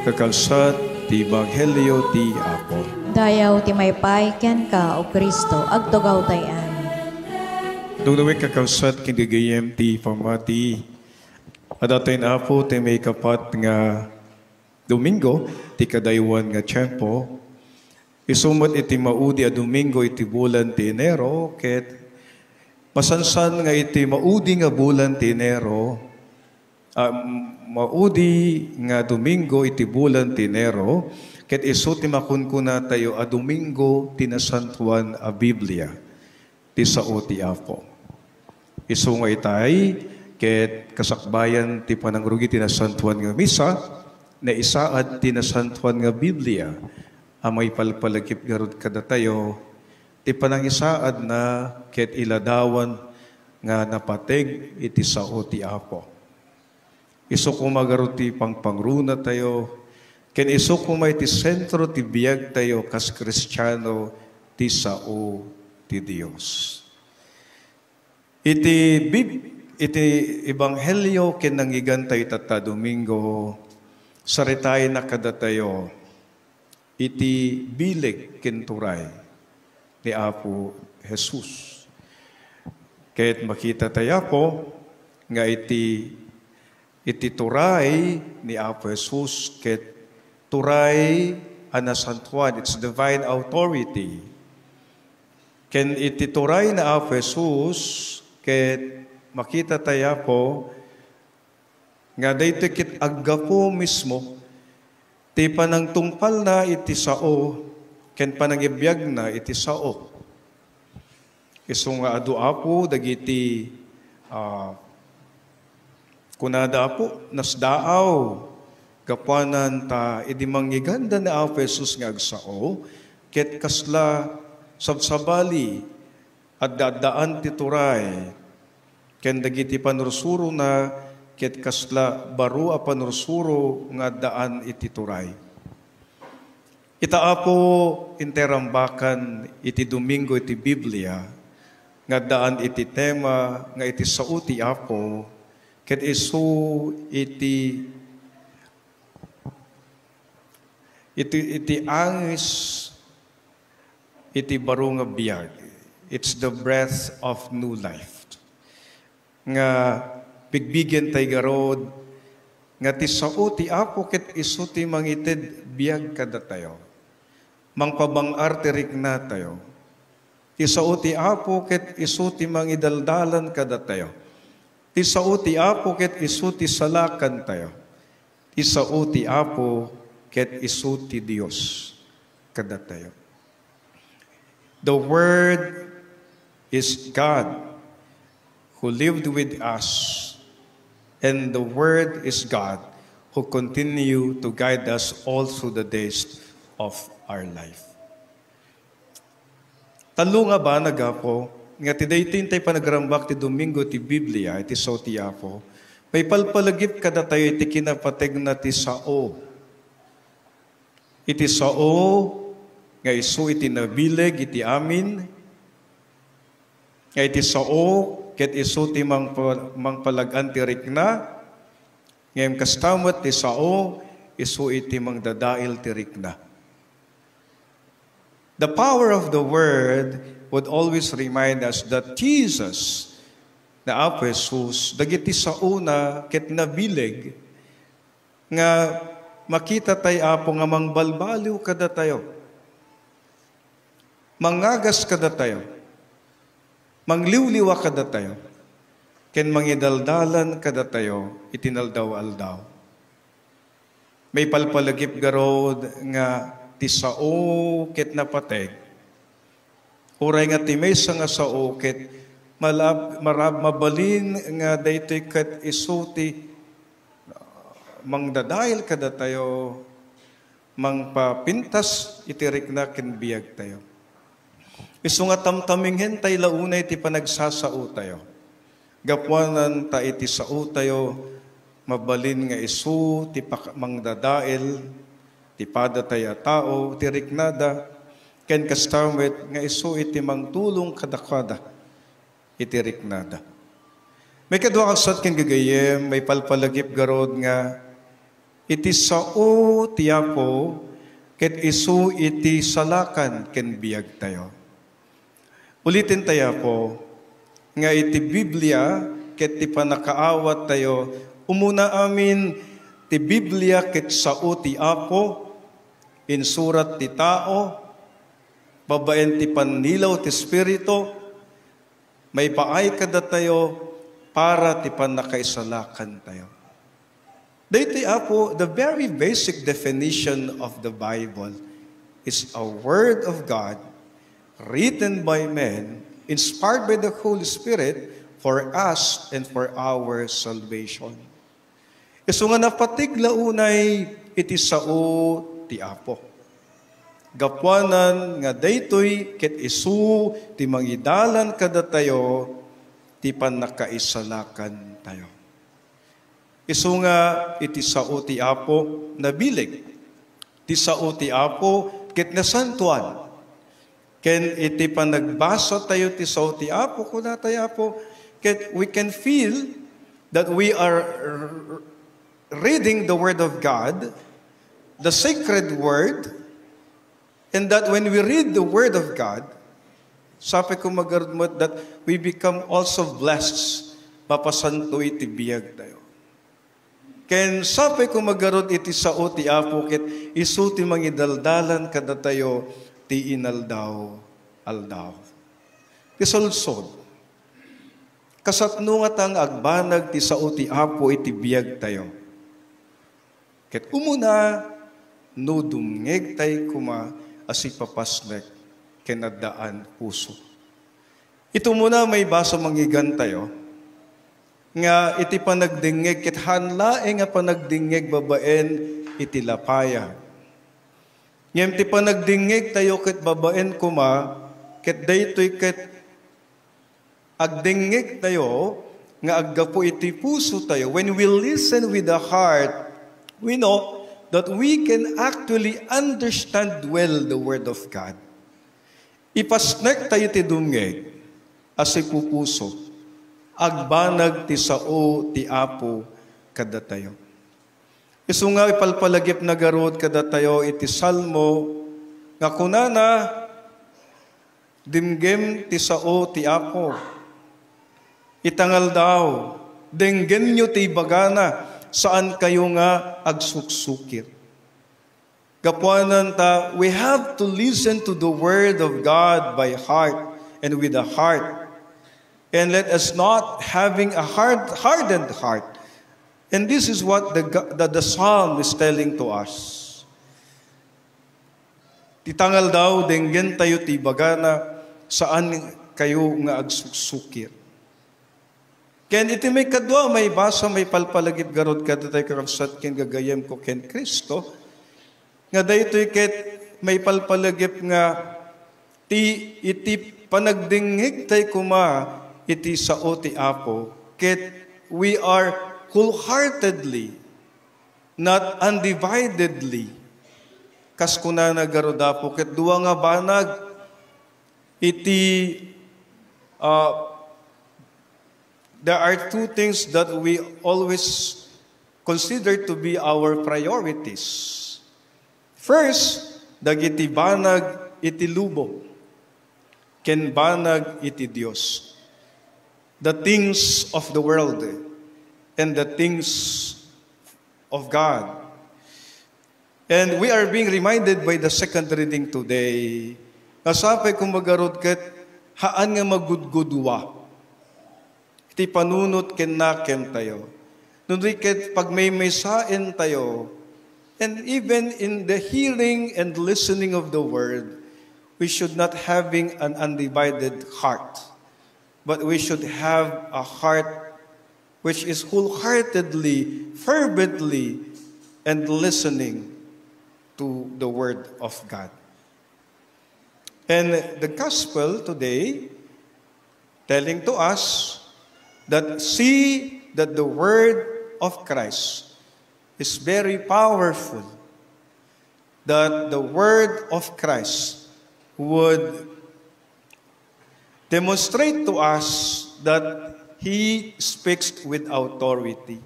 kakalsat ti Ebanghelyo ti Apo. Dayaw ti maypay ken ka o Kristo agtugaw tayan. Dugdugay kakalsat ken gagayem ti pamati. Adatay na Apo ti may kapat nga Domingo ti kadaywan nga tiyempo. Isumot iti maudi a Domingo iti bulan ti Enero ket pasansan nga iti maudi nga bulan ti Enero. Maudi nga Domingo iti bulan ti Enero ket isu ti makunkuna tayo a Domingo tinasantuan a Biblia ti sao ti Apo. Isu nga itay ket kasakbayan ti panangrugi tinasantuan nga misa na isaad tinasantuan nga Biblia amay palpalagip garud kada tayo ti panangisaad na ket iladawan nga napateg iti sao ti Apo. Isu kumagaro ti pangpangruna tayo, ken isu kumay ti sentro ti biyag tayo kas Kristiyano ti sao ti Dios. Iti Ebanghelyo ken nangigan tayo tata Domingo, saritay na kada tayo, iti bileg ken turay ni Apo Jesus. Ket makita tayo po, nga iti turay ni Apo Jesus ket turay anasantuan, it's divine authority. Ken iti turay na Apo Jesus ket makita tayo po nga daytoy ket aggapo mismo ti panangtungpal na iti sao ken panangibiyag na iti sao. Isu nga adu Apo dagiti kunada po, nasdaaw, kapanan ta, idi manggiganda na Apo Jesus nga agsao, ket kasla sabsabali, at dadaan ti turay, ken dagiti panursuro na, ket kasla baro a panursuro nga daan iti turay. Ita Apo interambakan iti Domingo iti Biblia, nga daan iti tema, nga iti sao ti Apo, ket isu iti angis iti baro nga biyag. It's the breath of new life. Nga bigbigyan tay garod nga ti sao ti Apo ket isu ti mangited biyag kada tayo. Mangpabangar ti rikna tayo. Ti sao ti Apo ket isu ti mangidaldalan kada tayo. Ti sao ti Apo ket isu ti salakan tayo. Ti sao ti Apo ket isu ti Dios kada tayo. The Word is God who lived with us, and the Word is God who continue to guide us all through the days of our life. Talo nga ba nagapo? Nga ti daytoy tay panagrambak ti Domingo ti Biblia, iti sao ti Apo, may palpalagip kada tayo iti kinapateg na ti sao. Iti sao, nga isu iti nabileg iti amin, nga iti sao, ket isu ti mangpalagan ti rikna, ngayong kastamot ti sao, isu iti mangdadail ti rikna. The power of the Word would always remind us that Jesus, na Apo Jesus, dagiti sa una, ket nabileg, nga makita tayo Apo nga mangbalbaliw kada tayo, mangagas kada tayo, mangliwliwa kada tayo, ken mangidaldalan kada tayo, itinaldaw-aldaw. May palpalagip garod nga ti sao ket napateg, uray nga ti maysa nga sao ket mabalin nga daytoy ket isu ti mangdadail kada tayo, mangpapintas iti rikna ken biyag tayo. Isu nga tamtaminghen tay launay ti panagsasao tayo. Gapwanan ta iti sao tayo, mabalin nga isu ti mangdadail, ti pada tayo tao, ti riknada, ken kastamwet nga isu iti mangtulong kadakada iti riknada. May kadwa kasat ken gagayem, may palpalagip garod nga iti sao ti Apo, ket isu iti salakan ken biag tayo. Ulitin tayo po, nga iti Biblia, ket ti panakaawat tayo, umuna amin ti Biblia ket sao ti Apo, in surat ti tao, babaen ti pannilaw ti Espiritu, may paay kada tayo para ti panakaisalakan tayo. Dito Apo, the very basic definition of the Bible is a word of God written by men, inspired by the Holy Spirit for us and for our salvation. Isu nga napatigla unay iti sao ti Apo. Gapuanan nga daytoy ket isu ti mangidalan kada tayo ti panakaisalakan tayo. Isu nga iti sao ti Apo nabilig. Ti sao ti Apo ket nasantuan. Ken iti panagbasa tayo ti sao ti Apo kuna tayo Apo, ket we can feel that we are reading the Word of God, the sacred Word, and that when we read the Word of God, sabi ko magarudmot that we become also blessed, mapasanto iti biyag tayo. Ken sabi ko magarod iti sao ti Apo, ket isu ti mangidaldalan kada tayo, ti inaldaw, aldaw. Kisulsod, kasatno nga tang agbanag ti sao ti Apo iti biyag tayo. Ket umuna, no dumngeg tay kuma, asi papasnek, kenadaan puso. Ito muna may basa mangigan tayo, nga iti panagdingeg, ket hanlae nga panagdingeg babaen iti lapaya. Ngem ti panagdingeg tayo ket babaen kuma, ket daytoy ket agdingeg tayo, nga aggapo iti puso tayo. When we listen with the heart, we know that we can actually understand well the Word of God. Ipasnek tayo ti dumngeg, asi pupuso, agbanag ti sao ti Apo kada tayo. Isu nga ipalpalagip na garod kada tayo iti salmo, nga kunana, dimgem ti sao ti Apo. Itangal daw, denggen nyo ti bagana, saan kayo nga agsuksukir. Gapuanan ta, we have to listen to the Word of God by heart and with a heart. And let us not having a hardened heart. And this is what the psalm is telling to us. Titangal daw, denggen tayo ti bagana, saan kayo nga agsuksukir. Ken iti may kadwa, may basa, may palpalagip garod kada tayo kakabsat ken gagayem ko ken Kristo. Nga daytoy ket may palpalagip nga iti panagdingig tayo kuma iti sao ti Apo, ket we are wholeheartedly, not undividedly, kas kuna nagarodapo, ket duwa nga banag, iti, there are two things that we always consider to be our priorities. First, dagiti banag iti lubong, ken banag iti Dios. The things of the world and the things of God. And we are being reminded by the second reading today, kasapay kung magarod ket, haan nga magudgudwa. Iti panunot ken nakem tayo. Nunoy ket pag may sain tayo, and even in the hearing and listening of the Word, we should not having an undivided heart, but we should have a heart which is wholeheartedly, fervently, and listening to the Word of God. And the gospel today telling to us that see that the Word of Christ is very powerful, that the Word of Christ would demonstrate to us that He speaks with authority.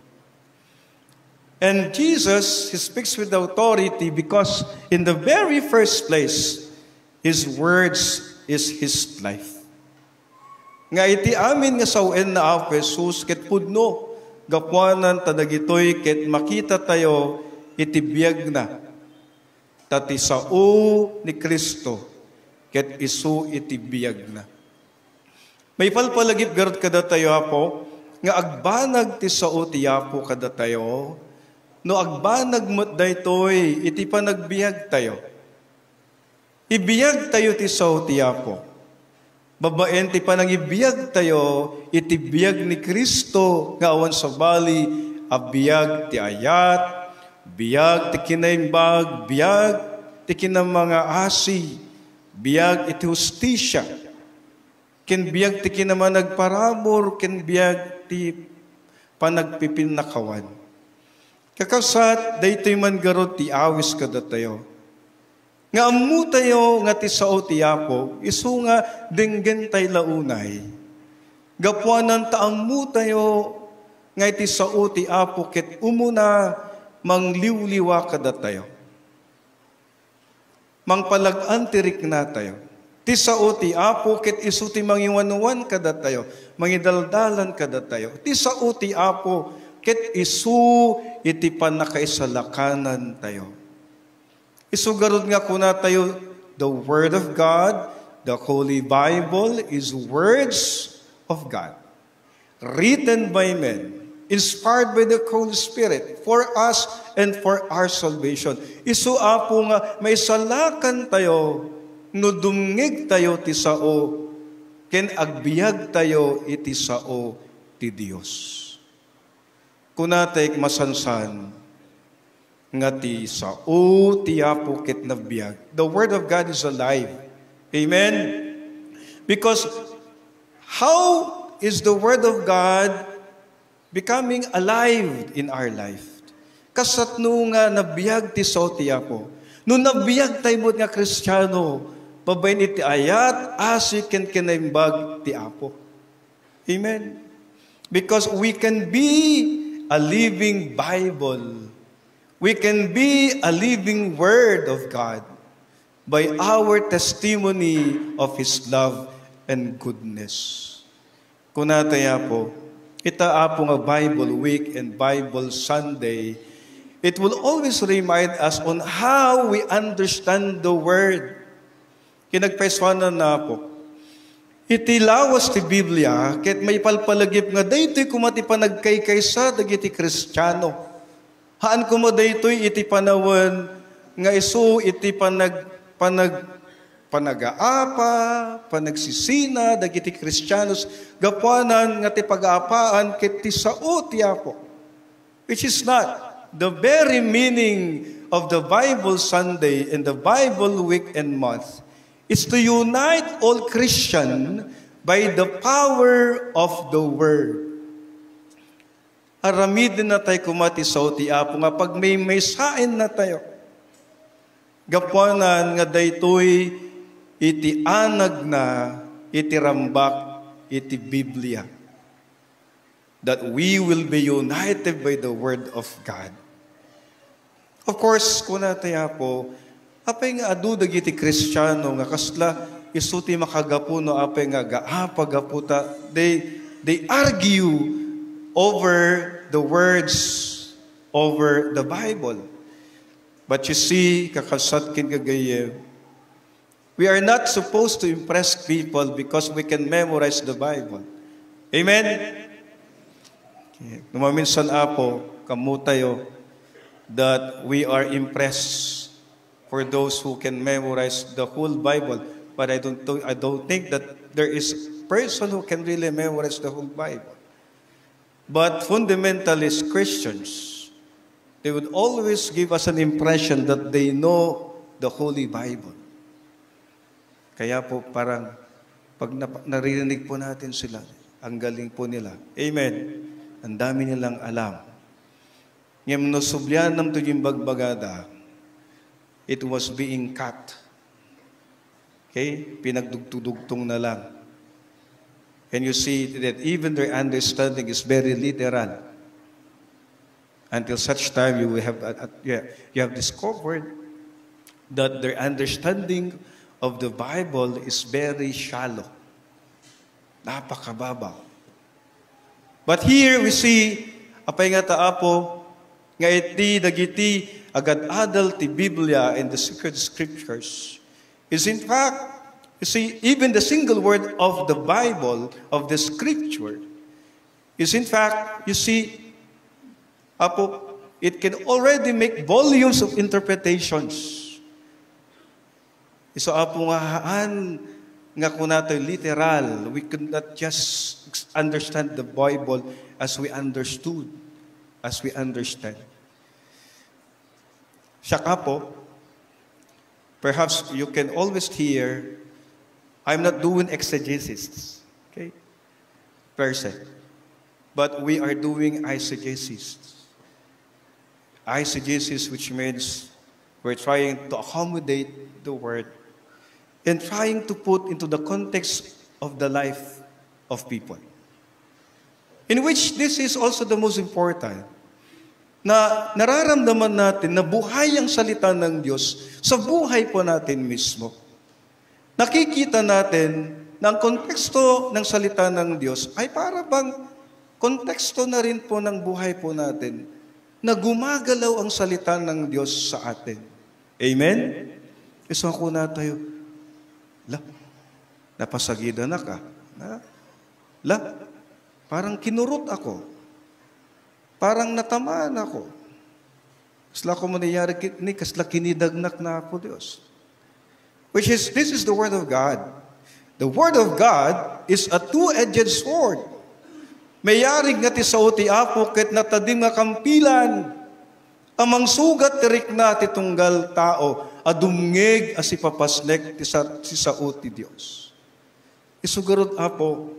And Jesus, He speaks with authority because in the very first place, His words is His life. Nga iti amin nga sawen na ako Jesus, ket pudno, gapuanan tadagitoy, ket makita tayo, iti biyag na. Tati sao ni Kristo, ket isu iti biyag na. May palpalagip garot kada tayo apo, nga agbanag ti sao ti apo kada tayo, no agbanag mo't daytoy, iti panagbiag tayo. Ibiyag tayo ti sao ti apo. Babaen ti panangibiyag tayo, iti biyag ni Kristo, nga awan sa bali, abiyag ti ayat, biyag ti kinaimbag, biyag ti kinang mga asi, biyag iti hustisya, ken biyag ti kinaman nagparabor, ken biyag ti panagpipinakawan. Kakasat, daytoy man garot ti awis kada tayo. Nga amu tayo nga ti sao ti apo, isu nga denggen tay launay. Gapuanan ta amu tayo nga ti sao ti apo, ket umuna mangliwliwa kada tayo. Mangpalag-an tirik na tayo. Ti sao ti apo, ket isu ti mangiwanuan kada tayo, mangidaldalan kada tayo. Ti sao ti apo, ket isu iti panakaisalakanan tayo. Isugarod nga kuna tayo, the Word of God, the Holy Bible is words of God, written by men, inspired by the Holy Spirit, for us and for our salvation. Isu apo nga, may salakan tayo, no dumngig tayo ti sao, ken agbiag tayo iti sao ti Dios. Kuna tayo masansan, nga ti sao ti apo ket nabiyag. The Word of God is alive. Amen? Because how is the Word of God becoming alive in our life? Kasatno nga nabiyag ti sao ti apo. No nabiyag tayo mo nga Kristiyano, babayin iti ayat, asi ken kinaimbag ti apo. Amen? Because we can be a living Bible. We can be a living Word of God by our testimony of His love and goodness. Kunataya po, itaa po nga Bible Week and Bible Sunday, it will always remind us on how we understand the Word. Kinagpaiswanan na po. Iti lawas ti Biblia, ket may palpalagip nga daytoy kumati panagkaykaysa dagiti Kristiyano. Haan ko mo daytoy iti panawan nga isu iti panagaapa, panagsisina, dagiti Kristiyanos, gapuanan nga ti pag-aapaan ket ti sao ti apo. Which is not the very meaning of the Bible Sunday and the Bible week and month. It's to unite all Christian by the power of the Word. Aramidin na tayo kumati sa ti apo nga pag may sain na tayo. Gapuanan nga daytoy iti anag na iti rambak iti Biblia. That we will be united by the Word of God. Of course, kuna tayo po, apay nga adudag iti Kristiyano nga kasla isuti makagapuno apay nga gaapagaputa. They argue over the words, over the Bible. But you see, kakasat kin kagayev, we are not supposed to impress people because we can memorize the Bible. Amen? Numaminsan apo, kamu tayo, that we are impressed for those who can memorize the whole Bible. But I don't think that there is a person who can really memorize the whole Bible. But fundamentalist Christians, they would always give us an impression that they know the Holy Bible. Kaya po parang pag naririnig po natin sila, ang galing po nila. Amen. Ang dami nilang alam. Ngem no subyan nam to yung bagbagada, it was being cut. Okay? Pinagdugtudugtong na lang. And you see that even their understanding is very literal. Until such time you have discovered that their understanding of the Bible is very shallow. Napakababa. But here we see, apay nga taapo, nga iti dagiti agad-adal ti Biblia and the sacred scriptures is in fact, you see, even the single word of the Bible, of the scripture, is in fact, you see, Apo, it can already make volumes of interpretations. So, Apo nga kunato literal, we could not just understand the Bible as we understood, as we understand. Siya Apo, perhaps you can always hear, I'm not doing exegesis, okay, per se, but we are doing eisegesis. Eisegesis, which means we're trying to accommodate the word and trying to put into the context of the life of people. In which this is also the most important, na nararamdaman natin na buhay ang salita ng Diyos sa buhay po natin mismo. Nakikita natin na ang konteksto ng salita ng Diyos ay para bang konteksto na rin po ng buhay po natin na gumagalaw ang salita ng Diyos sa atin. Amen? Isa ko na tayo, napasagida na ka. Parang kinurot ako. Parang natamaan ako. Kasla ko manayari ni, kasla kinidagnak na ako, Diyos. This is the Word of God. The Word of God is a two-edged sword. Mayarig nga ti sauti apo ket natadim nga kampilan. Amang sugat tirik na ti tunggal tao, adumngeg as ipapasnek ti sauti Dios. Isugarod apo,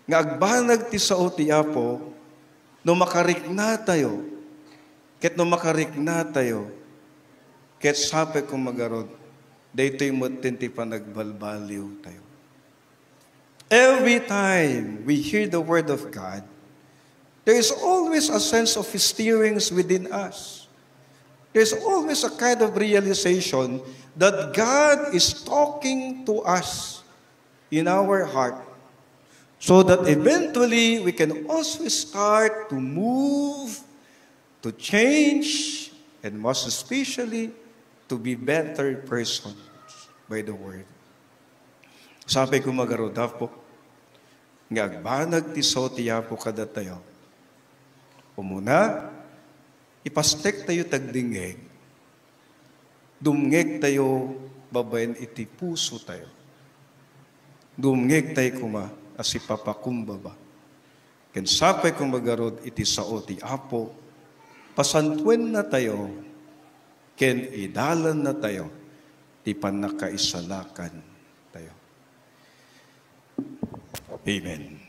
nga agbanag ti sauti apo, no makarik na tayo, ket sape kong magarod, daytoy mo't ti panagbalbaliw tayo. Every time we hear the Word of God, there is always a sense of stirrings within us. There's always a kind of realization that God is talking to us in our heart so that eventually we can also start to move, to change, and most especially, to be better persons by the Word. Sabi ko magarodaf po, nga agbanag ti sotiya po kada tayo. Umuna, ipastek tayo tagdingeg. Dumngeg tayo, babayan iti puso tayo. Dumngeg tayo kuma, as ipapakumbaba. Ken sapay kung magarod iti sao ti apo, pasantwen na tayo, ken idalan na tayo, ti panakaisalakan tayo. Amen.